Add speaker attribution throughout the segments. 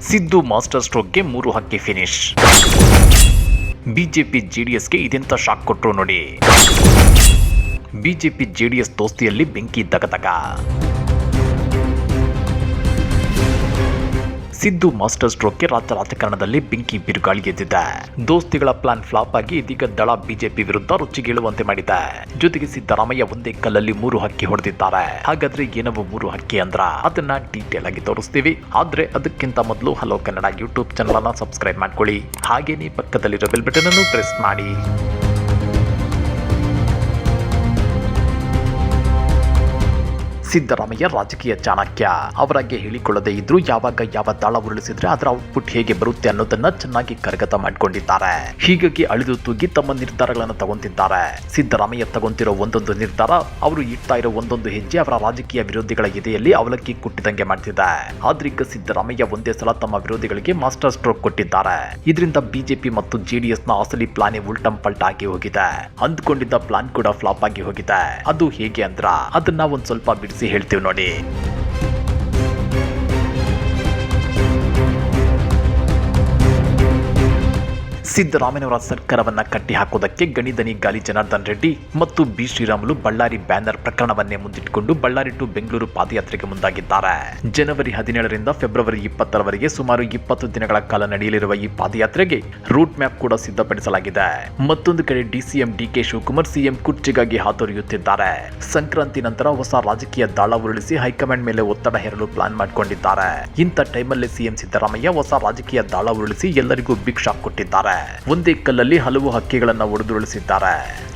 Speaker 1: Siddu master ಸ್ಟ್ರೋಕ್ಗೆ 3 ಹಕ್ಕಿ finish. BJP ಜೆಡಿಎಸ್ಗೆ ಇದೆಂತ ಶಾಕ್ ಕೊಟ್ರು ನೋಡಿ. ಬಿಜೆಪಿ ಜೆಡಿಎಸ್ ದೋಸ್ತಿಯಲ್ಲಿ ಬೆಂಕಿ ದಗದಗ. ಸಿದ್ದು ಮಾಸ್ಟರ್ ಸ್ಟ್ರೋಕ್ಗೆ ರಾಜ್ಯ ರಾಜಕಾರಣದಲ್ಲಿ ಬೆಂಕಿ ಬಿರುಗಾಳಿ ಎದ್ದಿದೆ. ದೋಸ್ತಿಗಳ ಪ್ಲಾನ್ ಫ್ಲಾಪ್ ಆಗಿ ಇದೀಗ ದಳ ಬಿಜೆಪಿ ವಿರುದ್ಧ ರುಚಿಗೇಳುವಂತೆ ಮಾಡಿದೆ. ಜೊತೆಗೆ ಸಿದ್ದರಾಮಯ್ಯ ಒಂದೇ ಕಲ್ಲಲ್ಲಿ 3 ಹಕ್ಕಿ ಹೊಡೆದಿದ್ದಾರೆ. ಹಾಗಾದ್ರೆ ಏನವು 3 ಹಕ್ಕಿ ಅಂದ್ರ ಅದನ್ನ ಡೀಟೇಲ್ ಆಗಿ ತೋರಿಸ್ತೀವಿ. ಆದ್ರೆ ಅದಕ್ಕಿಂತ ಮೊದಲು ಹಲೋ ಕನ್ನಡ ಯೂಟ್ಯೂಬ್ ಚಾನಲ್ ಅನ್ನ ಸಬ್ಸ್ಕ್ರೈಬ್ ಮಾಡ್ಕೊಳ್ಳಿ. ಹಾಗೇನೇ ಪಕ್ಕದಲ್ಲಿರೋ ಬೆಲ್ ಬಟನ್ ಅನ್ನು ಪ್ರೆಸ್ ಮಾಡಿ. ಸಿದ್ದರಾಮಯ್ಯ ರಾಜಕೀಯ ಚಾಣಕ್ಯ. ಅವರಾಗೆ ಹೇಳಿಕೊಳ್ಳದೆ ಇದ್ರು ಯಾವಾಗ ಯಾವ ದಾಳ ಉರುಳಿಸಿದ್ರೆ ಅದರ ಔಟ್ಪುಟ್ ಹೇಗೆ ಬರುತ್ತೆ ಅನ್ನೋದನ್ನ ಚೆನ್ನಾಗಿ ಕರಗತ ಮಾಡಿಕೊಂಡಿದ್ದಾರೆ. ಹೀಗಾಗಿ ಅಳಿದು ತೂಗಿ ತಮ್ಮ ನಿರ್ಧಾರಗಳನ್ನು ತಗೊಂತಿದ್ದಾರೆ. ಸಿದ್ದರಾಮಯ್ಯ ತಗೊಂತಿರೋ ಒಂದೊಂದು ನಿರ್ಧಾರ, ಅವರು ಇಡ್ತಾ ಇರೋ ಒಂದೊಂದು ಹೆಜ್ಜೆ ಅವರ ರಾಜಕೀಯ ವಿರೋಧಿಗಳ ಎದೆಯಲ್ಲಿ ಅವಲಕ್ಕಿ ಕುಟ್ಟಿದಂಗೆ ಮಾಡ್ತಿದೆ. ಆದ್ರೆ ಈಗ ಸಿದ್ದರಾಮಯ್ಯ ಒಂದೇ ಸಲ ತಮ್ಮ ವಿರೋಧಿಗಳಿಗೆ ಮಾಸ್ಟರ್ ಸ್ಟ್ರೋಕ್ ಕೊಟ್ಟಿದ್ದಾರೆ. ಇದರಿಂದ ಬಿಜೆಪಿ ಮತ್ತು ಜೆಡಿಎಸ್ ನ ಅಸಲಿ ಪ್ಲಾನ್ ಉಲ್ಟಂ ಪಲ್ಟ ಆಗಿ ಹೋಗಿದೆ. ಅಂದ್ಕೊಂಡಿದ್ದ ಪ್ಲಾನ್ ಕೂಡ ಫ್ಲಾಪ್ ಆಗಿ ಹೋಗಿದೆ. ಅದು ಹೇಗೆ ಅಂದ್ರ ಅದನ್ನ ಒಂದ್ ಸ್ವಲ್ಪ ಬಿಡಿಸಿ ಹೇಳ್ತೀವಿ ನೋಡಿ. ಸಿದ್ದರಾಮಯ್ಯನವರ ಸರ್ಕಾರವನ್ನ ಕಟ್ಟಿ ಹಾಕೋದಕ್ಕೆ ಗಣಿದನಿ ಗಾಲಿ ಜನಾರ್ದನ್ ರೆಡ್ಡಿ ಮತ್ತು ಬಿ ಶ್ರೀರಾಮುಲು ಬಳ್ಳಾರಿ ಬ್ಯಾನರ್ ಪ್ರಕರಣವನ್ನೇ ಮುಂದಿಟ್ಟುಕೊಂಡು ಬಳ್ಳಾರಿ ಟು ಬೆಂಗಳೂರು ಪಾದಯಾತ್ರೆಗೆ ಮುಂದಾಗಿದ್ದಾರೆ. ಜನವರಿ 17ರಿಂದ ಫೆಬ್ರವರಿ 20ರವರೆಗೆ ಸುಮಾರು 20 ದಿನಗಳ ಕಾಲ ನಡೆಯಲಿರುವ ಈ ಪಾದಯಾತ್ರೆಗೆ ರೂಟ್ ಮ್ಯಾಪ್ ಕೂಡ ಸಿದ್ಧಪಡಿಸಲಾಗಿದೆ. ಮತ್ತೊಂದು ಕಡೆ ಡಿಸಿಎಂ ಡಿಕೆ ಶಿವಕುಮಾರ್ ಸಿಎಂ ಕುರ್ಚಿಗಾಗಿ ಹಾತೊರೆಯುತ್ತಿದ್ದಾರೆ. ಸಂಕ್ರಾಂತಿ ನಂತರ ಹೊಸ ರಾಜಕೀಯ ದಾಳ ಉರುಳಿಸಿ ಹೈಕಮಾಂಡ್ ಮೇಲೆ ಒತ್ತಡ ಹೇರಲು ಪ್ಲಾನ್ ಮಾಡಿಕೊಂಡಿದ್ದಾರೆ. ಇಂಥ ಟೈಮಲ್ಲಿ ಸಿಎಂ ಸಿದ್ದರಾಮಯ್ಯ ಹೊಸ ರಾಜಕೀಯ ದಾಳ ಉರುಳಿಸಿ ಎಲ್ಲರಿಗೂ ಬಿಗ್ ಶಾಕ್ ಕೊಟ್ಟಿದ್ದಾರೆ. ಒಂದೇ ಕಲ್ಲಲ್ಲಿ ಹಲವು ಹಕ್ಕಿಗಳನ್ನ ಒಡೆದುರುಳಿಸಿದ್ದಾರೆ.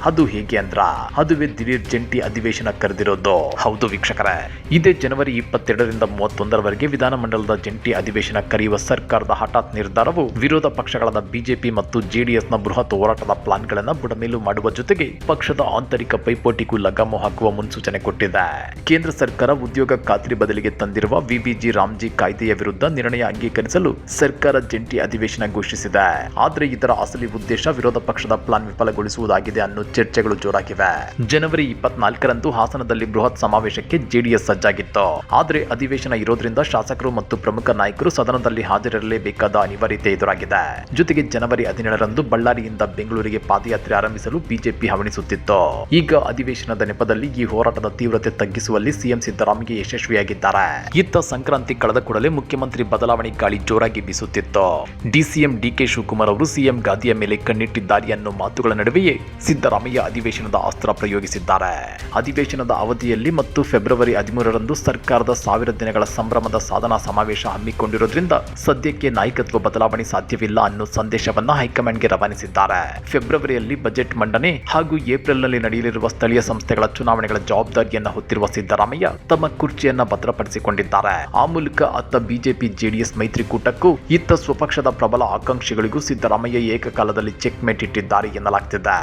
Speaker 1: ಅದು ಹೇಗೆ ಅಂದ್ರ ಅದುವೇ ದಿಢೀರ್ ಜಂಟಿ ಅಧಿವೇಶನ ಕರೆದಿರೋದು. ಹೌದು ವೀಕ್ಷಕರೇ, ಇದೇ ಜನವರಿ 22ರಿಂದ 31ರವರೆಗೆ ವಿಧಾನಮಂಡಲದ ಜಂಟಿ ಅಧಿವೇಶನ ಕರೆಯುವ ಸರ್ಕಾರದ ಹಠಾತ್ ನಿರ್ಧಾರವು ವಿರೋಧ ಪಕ್ಷಗಳಾದ ಬಿಜೆಪಿ ಮತ್ತು ಜೆಡಿಎಸ್ ನ ಬೃಹತ್ ಹೋರಾಟದ ಪ್ಲಾನ್ ಗಳನ್ನ ಬುಡಮೇಲು ಮಾಡುವ ಜೊತೆಗೆ ಪಕ್ಷದ ಆಂತರಿಕ ಪೈಪೋಟಿಗೂ ಲಗಾಮು ಹಾಕುವ ಮುನ್ಸೂಚನೆ ಕೊಟ್ಟಿದೆ. ಕೇಂದ್ರ ಸರ್ಕಾರ ಉದ್ಯೋಗ ಖಾತ್ರಿ ಬದಲಿಗೆ ತಂದಿರುವ ವಿಬಿಜಿ ರಾಮ್ಜಿ ಕಾಯ್ದೆಯ ವಿರುದ್ಧ ನಿರ್ಣಯ ಅಂಗೀಕರಿಸಲು ಸರ್ಕಾರ ಜಂಟಿ ಅಧಿವೇಶನ ಘೋಷಿಸಿದೆ. ಆದ್ರೆ ಇದರ ಅಸಲಿ ಉದ್ದೇಶ ವಿರೋಧ ಪಕ್ಷದ ಪ್ಲಾನ್ ವಿಫಲಗೊಳಿಸುವುದಾಗಿದೆ ಅನ್ನೋ ಚರ್ಚೆಗಳು ಜೋರಾಗಿವೆ. ಜನವರಿ 24ರಂದು ಹಾಸನದಲ್ಲಿ ಬೃಹತ್ ಸಮಾವೇಶಕ್ಕೆ ಜೆಡಿಎಸ್ ಸಜ್ಜಾಗಿತ್ತು. ಆದ್ರೆ ಅಧಿವೇಶನ ಇರೋದ್ರಿಂದ ಶಾಸಕರು ಮತ್ತು ಪ್ರಮುಖ ನಾಯಕರು ಸದನದಲ್ಲಿ ಹಾಜರಿರಲೇಬೇಕಾದ ಅನಿವಾರ್ಯತೆ ಎದುರಾಗಿದೆ. ಜೊತೆಗೆ ಜನವರಿ 17ರಂದು ಬಳ್ಳಾರಿಯಿಂದ ಬೆಂಗಳೂರಿಗೆ ಪಾದಯಾತ್ರೆ ಆರಂಭಿಸಲು ಬಿಜೆಪಿ ಹವಣಿಸುತ್ತಿತ್ತು. ಈಗ ಅಧಿವೇಶನದ ನೆಪದಲ್ಲಿ ಈ ಹೋರಾಟದ ತೀವ್ರತೆ ತಗ್ಗಿಸುವಲ್ಲಿ ಸಿಎಂ ಸಿದ್ದರಾಮಯ್ಯ ಯಶಸ್ವಿಯಾಗಿದ್ದಾರೆ. ಇತ್ತ ಸಂಕ್ರಾಂತಿ ಕಳೆದ ಕೂಡಲೇ ಮುಖ್ಯಮಂತ್ರಿ ಬದಲಾವಣೆ ಗಾಳಿ ಜೋರಾಗಿ ಬೀಸುತ್ತಿತ್ತು. ಡಿಸಿಎಂ ಡಿಕೆ ಶಿವಕುಮಾರ್ ಅವರು ಸಿಎಂ ಗಾದಿಯ ಮೇಲೆ ಕಣ್ಣಿಟ್ಟಿದ್ದಾರೆ ಅನ್ನೋ ಮಾತುಗಳ ನಡುವೆಯೇ ಸಿದ್ದರಾಮಯ್ಯ ಅಧಿವೇಶನದ ಅಸ್ತ್ರ ಪ್ರಯೋಗಿಸಿದ್ದಾರೆ. ಅಧಿವೇಶನದ ಅವಧಿಯಲ್ಲಿ ಮತ್ತು ಫೆಬ್ರವರಿ 13ರಂದು ಸರ್ಕಾರದ 1000 ದಿನಗಳ ಸಂಭ್ರಮದ ಸಾಧನಾ ಸಮಾವೇಶ ಹಮ್ಮಿಕೊಂಡಿರೋದ್ರಿಂದ ಸದ್ಯಕ್ಕೆ ನಾಯಕತ್ವ ಬದಲಾವಣೆ ಸಾಧ್ಯವಿಲ್ಲ ಅನ್ನೋ ಸಂದೇಶವನ್ನ ಹೈಕಮಾಂಡ್ಗೆ ರವಾನಿಸಿದ್ದಾರೆ. ಫೆಬ್ರವರಿಯಲ್ಲಿ ಬಜೆಟ್ ಮಂಡನೆ ಹಾಗೂ ಏಪ್ರಿಲ್ನಲ್ಲಿ ನಡೆಯಲಿರುವ ಸ್ಥಳೀಯ ಸಂಸ್ಥೆಗಳ ಚುನಾವಣೆಗಳ ಜವಾಬ್ದಾರಿಯನ್ನ ಹೊತ್ತಿರುವ ಸಿದ್ದರಾಮಯ್ಯ ತಮ್ಮ ಕುರ್ಚಿಯನ್ನ ಭದ್ರಪಡಿಸಿಕೊಂಡಿದ್ದಾರೆ. ಆ ಮೂಲಕ ಅತ್ತ ಬಿಜೆಪಿ ಜೆಡಿಎಸ್ ಮೈತ್ರಿಕೂಟಕ್ಕೂ ಇತ್ತ ಸ್ವಪಕ್ಷದ ಪ್ರಬಲ ಆಕಾಂಕ್ಷಿಗಳಿಗೂ ಸಿದ್ದರಾಮಯ್ಯ ಏಕಕಾಲದಲ್ಲಿ ಚೆಕ್ ಮೇಟ್ ಇಟ್ಟಿದ್ದಾರೆ ಎನ್ನಲಾಗ್ತಿದೆ.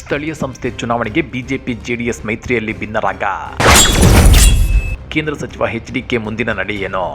Speaker 1: ಸ್ಥಳೀಯ ಸಂಸ್ಥೆ ಚುನಾವಣೆಗೆ ಬಿಜೆಪಿ ಜೆಡಿಎಸ್ ಮೈತ್ರಿಯಲ್ಲಿ ಭಿನ್ನರಾಗ. ಕೇಂದ್ರ ಸಚಿವ ಎಚ್ಡಿಕೆ ಮುಂದಿನ ನಡೆ ಏನು?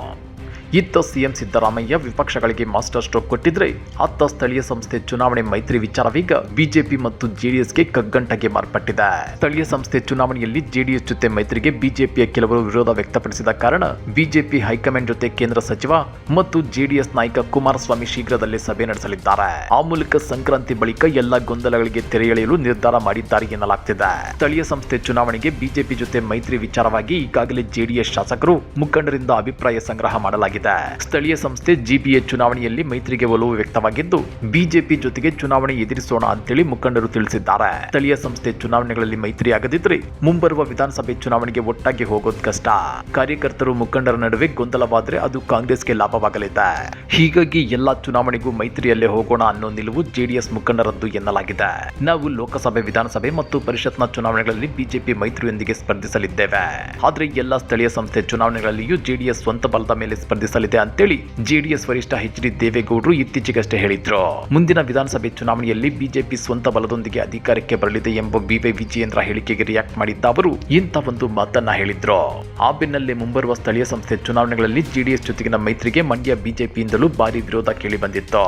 Speaker 1: ಇತ್ತ ಸಿಎಂ ಸಿದ್ದರಾಮಯ್ಯ ವಿಪಕ್ಷಗಳಿಗೆ ಮಾಸ್ಟರ್ ಸ್ಟ್ರೋಕ್ ಕೊಟ್ಟಿದ್ರೆ ಅತ್ತ ಸ್ಥಳೀಯ ಸಂಸ್ಥೆ ಚುನಾವಣೆ ಮೈತ್ರಿ ವಿಚಾರವೀಗ ಬಿಜೆಪಿ ಮತ್ತು ಜೆಡಿಎಸ್ಗೆ ಕಗ್ಗಂಟಾಗಿ ಮಾರ್ಪಟ್ಟಿದೆ. ಸ್ಥಳೀಯ ಸಂಸ್ಥೆ ಚುನಾವಣೆಯಲ್ಲಿ ಜೆಡಿಎಸ್ ಜೊತೆ ಮೈತ್ರಿಗೆ ಬಿಜೆಪಿಯ ಕೆಲವರು ವಿರೋಧ ವ್ಯಕ್ತಪಡಿಸಿದ ಕಾರಣ ಬಿಜೆಪಿ ಹೈಕಮಾಂಡ್ ಜೊತೆ ಕೇಂದ್ರ ಸಚಿವ ಮತ್ತು ಜೆಡಿಎಸ್ ನಾಯಕ ಕುಮಾರಸ್ವಾಮಿ ಶೀಘ್ರದಲ್ಲೇ ಸಭೆ ನಡೆಸಲಿದ್ದಾರೆ. ಆ ಮೂಲಕ ಸಂಕ್ರಾಂತಿ ಬಳಿಕ ಎಲ್ಲ ಗೊಂದಲಗಳಿಗೆ ತೆರೆ ಎಳೆಯಲು ನಿರ್ಧಾರ ಮಾಡಿದ್ದಾರೆ ಎನ್ನಲಾಗ್ತಿದೆ. ಸ್ಥಳೀಯ ಸಂಸ್ಥೆ ಚುನಾವಣೆಗೆ ಬಿಜೆಪಿ ಜೊತೆ ಮೈತ್ರಿ ವಿಚಾರವಾಗಿ ಈಗಾಗಲೇ ಜೆಡಿಎಸ್ ಶಾಸಕರು ಮುಖಂಡರಿಂದ ಅಭಿಪ್ರಾಯ ಸಂಗ್ರಹ ಮಾಡಲಾಗಿದೆ. ಸ್ಥಳೀಯ ಸಂಸ್ಥೆ ಜಿಬಿಎ ಚುನಾವಣೆಯಲ್ಲಿ ಮೈತ್ರಿಗೆ ಒಲವು ವ್ಯಕ್ತವಾಗಿದ್ದು ಬಿಜೆಪಿ ಜೊತೆಗೆ ಚುನಾವಣೆ ಎದುರಿಸೋಣ ಅಂತೇಳಿ ಮುಖಂಡರು ತಿಳಿಸಿದ್ದಾರೆ. ಸ್ಥಳೀಯ ಸಂಸ್ಥೆ ಚುನಾವಣೆಗಳಲ್ಲಿ ಮೈತ್ರಿ ಆಗದಿದ್ರೆ ಮುಂಬರುವ ವಿಧಾನಸಭೆ ಚುನಾವಣೆಗೆ ಒಟ್ಟಾಗಿ ಹೋಗೋದು ಕಷ್ಟ. ಕಾರ್ಯಕರ್ತರು ಮುಖಂಡರ ನಡುವೆ ಗೊಂದಲವಾದ್ರೆ ಅದು ಕಾಂಗ್ರೆಸ್ಗೆ ಲಾಭವಾಗಲಿದೆ. ಹೀಗಾಗಿ ಎಲ್ಲಾ ಚುನಾವಣೆಗೂ ಮೈತ್ರಿಯಲ್ಲೇ ಹೋಗೋಣ ಅನ್ನೋ ನಿಲುವು ಜೆಡಿಎಸ್ ಮುಖಂಡರದ್ದು ಎನ್ನಲಾಗಿದೆ. ನಾವು ಲೋಕಸಭೆ, ವಿಧಾನಸಭೆ ಮತ್ತು ಪರಿಷತ್ನ ಚುನಾವಣೆಗಳಲ್ಲಿ ಬಿಜೆಪಿ ಮೈತ್ರಿಯೊಂದಿಗೆ ಸ್ಪರ್ಧಿಸಲಿದ್ದೇವೆ. ಆದ್ರೆ ಎಲ್ಲಾ ಸ್ಥಳೀಯ ಸಂಸ್ಥೆ ಚುನಾವಣೆಗಳಲ್ಲಿಯೂ ಜೆಡಿಎಸ್ ಸ್ವಂತ ಬಲದ ಮೇಲೆ ಸ್ಪರ್ಧಿಸಲಿದೆ ಅಂತೇಳಿ ಜೆಡಿಎಸ್ ವರಿಷ್ಠ ಎಚ್.ಡಿ. ದೇವೇಗೌಡರು ಇತ್ತೀಚೆಗಷ್ಟೇ ಹೇಳಿದ್ರು. ಮುಂದಿನ ವಿಧಾನಸಭೆ ಚುನಾವಣೆಯಲ್ಲಿ ಬಿಜೆಪಿ ಸ್ವಂತ ಬಲದೊಂದಿಗೆ ಅಧಿಕಾರಕ್ಕೆ ಬರಲಿದೆ ಎಂಬ ಬಿವೈ ವಿಜಯೇಂದ್ರ ಹೇಳಿಕೆಗೆ ರಿಯಾಕ್ಟ್ ಮಾಡಿದ್ದ ಅವರು ಇಂಥ ಒಂದು ಮಾತನ್ನ ಹೇಳಿದ್ರು. ಆ ಬೆನ್ನಲ್ಲೇ ಮುಂಬರುವ ಸ್ಥಳೀಯ ಸಂಸ್ಥೆ ಚುನಾವಣೆಗಳಲ್ಲಿ ಜೆಡಿಎಸ್ ಜೊತೆಗಿನ ಮೈತ್ರಿಗೆ ಮಂಡ್ಯ ಬಿಜೆಪಿಯಿಂದಲೂ ಭಾರಿ ವಿರೋಧ ಕೇಳಿ ಬಂದಿತ್ತು.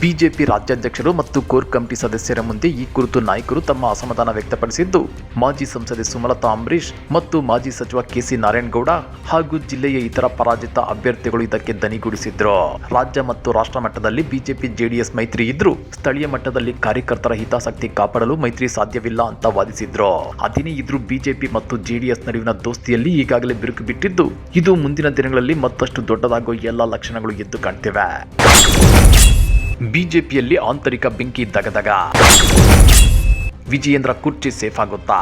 Speaker 1: ಬಿಜೆಪಿ ರಾಜ್ಯಾಧ್ಯಕ್ಷರು ಮತ್ತು ಕೋರ್ ಕಮಿಟಿ ಸದಸ್ಯರ ಮುಂದೆ ಈ ಕುರಿತು ನಾಯಕರು ತಮ್ಮ ಅಸಮಾಧಾನ ವ್ಯಕ್ತಪಡಿಸಿದ್ದು, ಮಾಜಿ ಸಂಸದೆ ಸುಮಲತಾ ಅಂಬರೀಶ್ ಮತ್ತು ಮಾಜಿ ಸಚಿವ ಕೆಸಿ ನಾರಾಯಣಗೌಡ ಹಾಗೂ ಜಿಲ್ಲೆಯ ಇತರ ಪರಾಜಿತ ಅಭ್ಯರ್ಥಿಗಳು ಇದಕ್ಕೆ ದನಿಗೂಡಿಸಿದ್ರು. ರಾಜ್ಯ ಮತ್ತು ರಾಷ್ಟ್ರ ಮಟ್ಟದಲ್ಲಿ ಬಿಜೆಪಿ ಜೆಡಿಎಸ್ ಮೈತ್ರಿ ಇದ್ರೂ ಸ್ಥಳೀಯ ಮಟ್ಟದಲ್ಲಿ ಕಾರ್ಯಕರ್ತರ ಹಿತಾಸಕ್ತಿ ಕಾಪಾಡಲು ಮೈತ್ರಿ ಸಾಧ್ಯವಿಲ್ಲ ಅಂತ ವಾದಿಸಿದ್ರು. ಅದೇನೇ ಇದ್ರೂ ಬಿಜೆಪಿ ಮತ್ತು ಜೆಡಿಎಸ್ ನಡುವಿನ ದೋಸ್ತಿಯಲ್ಲಿ ಈಗಾಗಲೇ ಬಿರುಕು ಬಿಟ್ಟಿದ್ದು, ಇದು ಮುಂದಿನ ದಿನಗಳಲ್ಲಿ ಮತ್ತಷ್ಟು ದೊಡ್ಡದಾಗುವ ಎಲ್ಲ ಲಕ್ಷಣಗಳು ಎದ್ದು ಕಾಣ್ತಿವೆ. ಬಿಜೆಪಿಯಲ್ಲಿ ಆಂತರಿಕ ಬೆಂಕಿ ದಗದಗ. ವಿಜಯೇಂದ್ರ ಕುರ್ಚಿ ಸೇಫ್ ಆಗುತ್ತಾ?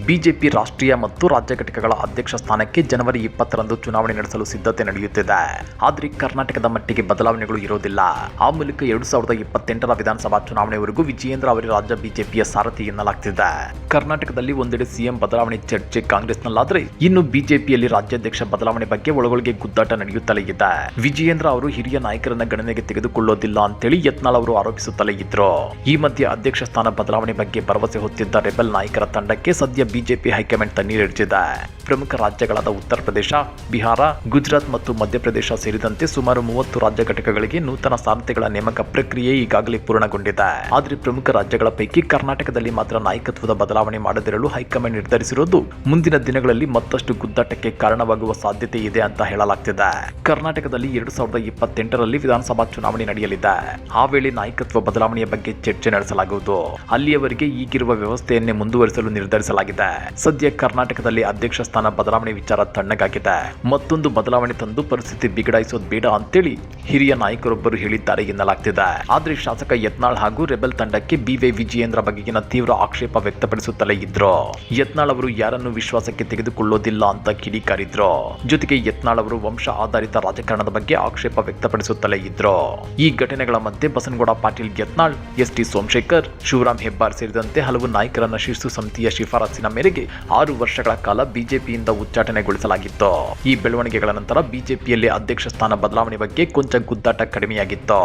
Speaker 1: ಬಿಜೆಪಿ ರಾಷ್ಟ್ರೀಯ ಮತ್ತು ರಾಜ್ಯ ಘಟಕಗಳ ಅಧ್ಯಕ್ಷ ಸ್ಥಾನಕ್ಕೆ ಜನವರಿ 20ರಂದು ಚುನಾವಣೆ ನಡೆಸಲು ಸಿದ್ಧತೆ ನಡೆಯುತ್ತಿದೆ. ಆದರೆ ಕರ್ನಾಟಕದ ಮಟ್ಟಿಗೆ ಬದಲಾವಣೆಗಳು ಇರೋದಿಲ್ಲ. ಆ ಮೂಲಕ 2028ರ ವಿಧಾನಸಭಾ ಚುನಾವಣೆವರೆಗೂ ವಿಜಯೇಂದ್ರ ಅವರ ರಾಜ್ಯ ಬಿಜೆಪಿಯ ಸಾರಥಿ ಎನ್ನಲಾಗ್ತಿದೆ. ಕರ್ನಾಟಕದಲ್ಲಿ ಒಂದೆಡೆ ಸಿಎಂ ಬದಲಾವಣೆ ಚರ್ಚೆ ಕಾಂಗ್ರೆಸ್ನಲ್ಲಾದ್ರೆ, ಇನ್ನು ಬಿಜೆಪಿಯಲ್ಲಿ ರಾಜ್ಯಾಧ್ಯಕ್ಷ ಬದಲಾವಣೆ ಬಗ್ಗೆ ಒಳಗೊಳಗೆ ಗುದ್ದಾಟ ನಡೆಯುತ್ತಲೇ ಇದೆ. ವಿಜಯೇಂದ್ರ ಅವರು ಹಿರಿಯ ನಾಯಕರನ್ನ ಗಣನೆಗೆ ತೆಗೆದುಕೊಳ್ಳೋದಿಲ್ಲ ಅಂತೇಳಿ ಯತ್ನಾಳ್ ಅವರು ಆರೋಪಿಸುತ್ತಲೇ ಇದ್ರು. ಈ ಮಧ್ಯೆ ಅಧ್ಯಕ್ಷ ಸ್ಥಾನ ಬದಲಾವಣೆ ಬಗ್ಗೆ ಭರವಸೆ ಹೊತ್ತಿದ್ದ ರೆಬೆಲ್ ನಾಯಕರ ತಂಡಕ್ಕೆ ಸದ್ಯ ಬಿಜೆಪಿ ಹೈಕಮಾಂಡ್ ತಣ್ಣೀರೆರಚಿದೆ. ಪ್ರಮುಖ ರಾಜ್ಯಗಳಾದ ಉತ್ತರ ಪ್ರದೇಶ, ಬಿಹಾರ, ಗುಜರಾತ್ ಮತ್ತು ಮಧ್ಯಪ್ರದೇಶ ಸೇರಿದಂತೆ ಸುಮಾರು 30 ರಾಜ್ಯ ಘಟಕಗಳಿಗೆ ನೂತನ ಸಾರಥಿಗಳ ನೇಮಕ ಪ್ರಕ್ರಿಯೆ ಈಗಾಗಲೇ ಪೂರ್ಣಗೊಂಡಿದೆ. ಆದರೆ ಪ್ರಮುಖ ರಾಜ್ಯಗಳ ಪೈಕಿ ಕರ್ನಾಟಕದಲ್ಲಿ ಮಾತ್ರ ನಾಯಕತ್ವದ ಬದಲಾವಣೆ ಮಾಡದಿರಲು ಹೈಕಮಾಂಡ್ ನಿರ್ಧರಿಸಿರುವುದು ಮುಂದಿನ ದಿನಗಳಲ್ಲಿ ಮತ್ತಷ್ಟು ಗುದ್ದಾಟಕ್ಕೆ ಕಾರಣವಾಗುವ ಸಾಧ್ಯತೆ ಇದೆ ಅಂತ ಹೇಳಲಾಗ್ತಿದೆ. ಕರ್ನಾಟಕದಲ್ಲಿ 2028ರಲ್ಲಿ ವಿಧಾನಸಭಾ ಚುನಾವಣೆ ನಡೆಯಲಿದೆ. ಆ ವೇಳೆ ನಾಯಕತ್ವ ಬದಲಾವಣೆಯ ಬಗ್ಗೆ ಚರ್ಚೆ ನಡೆಸಲಾಗುವುದು. ಅಲ್ಲಿಯವರೆಗೆ ಈಗಿರುವ ವ್ಯವಸ್ಥೆಯನ್ನೇ ಮುಂದುವರಿಸಲು ನಿರ್ಧರಿಸಲಾಗಿದೆ. ಸದ್ಯ ಕರ್ನಾಟಕದಲ್ಲಿ ಅಧ್ಯಕ್ಷ ಸ್ಥಾನ ಬದಲಾವಣೆ ವಿಚಾರ ತಣ್ಣಗಾಗಿದೆ. ಮತ್ತೊಂದು ಬದಲಾವಣೆ ತಂದು ಪರಿಸ್ಥಿತಿ ಬಿಗಡಾಯಿಸೋದು ಬೇಡ ಅಂತೇಳಿ ಹಿರಿಯ ನಾಯಕರೊಬ್ಬರು ಹೇಳಿದ್ದಾರೆ ಎನ್ನಲಾಗ್ತಿದೆ. ಆದರೆ ಶಾಸಕ ಯತ್ನಾಳ್ ಹಾಗೂ ರೆಬೆಲ್ ತಂಡಕ್ಕೆ ಬಿವೈ ವಿಜಯೇಂದ್ರ ಬಗೆಗಿನ ತೀವ್ರ ಆಕ್ಷೇಪ ವ್ಯಕ್ತಪಡಿಸುತ್ತಲೇ ಇದ್ರು. ಯತ್ನಾಳ್ ಅವರು ಯಾರನ್ನು ವಿಶ್ವಾಸಕ್ಕೆ ತೆಗೆದುಕೊಳ್ಳೋದಿಲ್ಲ ಅಂತ ಕಿಡಿಕಾರಿದ್ರು. ಜೊತೆಗೆ ಯತ್ನಾಳ್ ಅವರು ವಂಶ ಆಧಾರಿತ ರಾಜಕಾರಣದ ಬಗ್ಗೆ ಆಕ್ಷೇಪ ವ್ಯಕ್ತಪಡಿಸುತ್ತಲೇ ಇದ್ರು. ಈ ಘಟನೆಗಳ ಮಧ್ಯೆ ಬಸನಗೌಡ ಪಾಟೀಲ್ ಯತ್ನಾಳ್, ಎಸ್.ಟಿ. ಸೋಮಶೇಖರ್, ಶಿವರಾಮ್ ಹೆಬ್ಬಾರ್ ಸೇರಿದಂತೆ ಹಲವು ನಾಯಕರನ್ನ ಶಿಸ್ತು ಸಮಿತಿಯ ಶಿಫಾರಸಿನ ಮೇರೆಗೆ 6 ವರ್ಷಗಳ ಕಾಲ ಬಿಜೆಪಿಯಿಂದ ಉಚ್ಚಾಟನೆಗೊಳಿಸಲಾಗಿತ್ತು. ಈ ಬೆಳವಣಿಗೆಗಳ ನಂತರ ಬಿಜೆಪಿಯಲ್ಲಿ ಅಧ್ಯಕ್ಷ ಸ್ಥಾನ ಬದಲಾವಣೆ ಬಗ್ಗೆ ಕೊಂಚ ಗುದ್ದಾಟ ಕಡಿಮೆಯಾಗಿತ್ತು.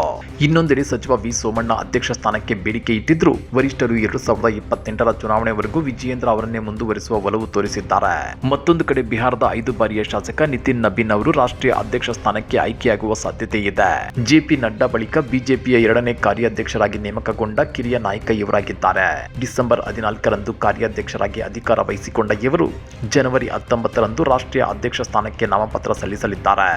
Speaker 1: ಇನ್ನೊಂದೆಡೆ ಸಚಿವ ವಿ ಸೋಮಣ್ಣ ಅಧ್ಯಕ್ಷ ಸ್ಥಾನಕ್ಕೆ ಬೇಡಿಕೆ ಇಟ್ಟಿದ್ರು ವರಿಷ್ಠರು 2028ರ ಚುನಾವಣೆವರೆಗೂ ವಿಜಯೇಂದ್ರ ಅವರನ್ನೇ ಮುಂದುವರಿಸುವ ಒಲವು ತೋರಿಸಿದ್ದಾರೆ. ಮತ್ತೊಂದು ಕಡೆ ಬಿಹಾರದ 5 ಬಾರಿಯ ಶಾಸಕ ನಿತಿನ್ ನಬೀನ್ ಅವರು ರಾಷ್ಟ್ರೀಯ ಅಧ್ಯಕ್ಷ ಸ್ಥಾನಕ್ಕೆ ಆಯ್ಕೆಯಾಗುವ ಸಾಧ್ಯತೆ ಇದೆ. ಜೆಪಿ ನಡ್ಡಾ ಬಳಿಕ ಬಿಜೆಪಿಯ 2ನೇ ಕಾರ್ಯಾಧ್ಯಕ್ಷರಾಗಿ ನೇಮಕಗೊಂಡ ಕಿರಿಯ ನಾಯಕ ಇವರಾಗಿದ್ದಾರೆ. ಡಿಸೆಂಬರ್ 14ರಂದು ಕಾರ್ಯಾಧ್ಯಕ್ಷರಾಗಿ ಅಧಿಕಾರ ವಹಿಸಿಕೊಂಡ ಇವರು ಜನವರಿ 19ರಂದು ರಾಷ್ಟ್ರೀಯ ಅಧ್ಯಕ್ಷ ಸ್ಥಾನಕ್ಕೆ ನಾಮಪತ್ರ ಸಲ್ಲಿಸಲಿದ್ದಾರೆ.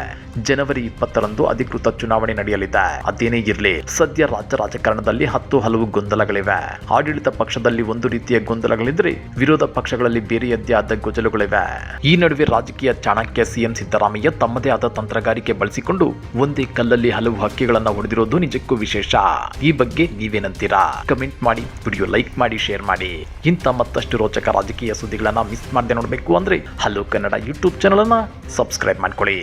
Speaker 1: ಜನವರಿ 20ರಂದು ಅಧಿಕೃತ ಚುನಾವಣೆ ನಡೆಯಲಿದೆ. ಅದೇನೇ ಇರಲಿ, ಸದ್ಯ ರಾಜ್ಯ ರಾಜಕಾರಣದಲ್ಲಿ ಹಲವು ಗೊಂದಲಗಳಿವೆ. ಆಡಳಿತ ಪಕ್ಷದಲ್ಲಿ ಒಂದು ರೀತಿಯ ಗೊಂದಲಗಳಿದ್ರೆ, ವಿರೋಧ ಪಕ್ಷಗಳಲ್ಲಿ ಬೇರೆಯದ್ದೇ ಆದ ಗೊಜಲುಗಳಿವೆ. ಈ ನಡುವೆ ರಾಜಕೀಯ ಚಾಣಕ್ಯ ಸಿಎಂ ಸಿದ್ದರಾಮಯ್ಯ ತಮ್ಮದೇ ಆದ ತಂತ್ರಗಾರಿಕೆ ಬಳಸಿಕೊಂಡು ಒಂದೇ ಕಲ್ಲಲ್ಲಿ ಹಲವು ಹಕ್ಕಿಗಳನ್ನ ಹೊಡೆದಿರೋದು ನಿಜಕ್ಕೂ ವಿಶೇಷ. ಈ ಬಗ್ಗೆ ನೀವೇನಂತೀರಾ? ಕಮೆಂಟ್ ಮಾಡಿ, ವಿಡಿಯೋ ಲೈಕ್ ಮಾಡಿ, ಶೇರ್ ಮಾಡಿ. ಇಂಥ ಮತ್ತಷ್ಟು ರೋಚಕ ರಾಜಕೀಯ ಸುದ್ದಿಗಳನ್ನ ಮಿಸ್ ಮಾಡದೆ ನೋಡಬೇಕು ಅಂದ್ರೆ ಹಲೋ ಕನ್ನಡ ಯೂಟ್ಯೂಬ್ ಚಾನಲ್ ಅನ್ನ ಸಬ್ಸ್ಕ್ರೈಬ್ ಮಾಡ್ಕೊಳ್ಳಿ.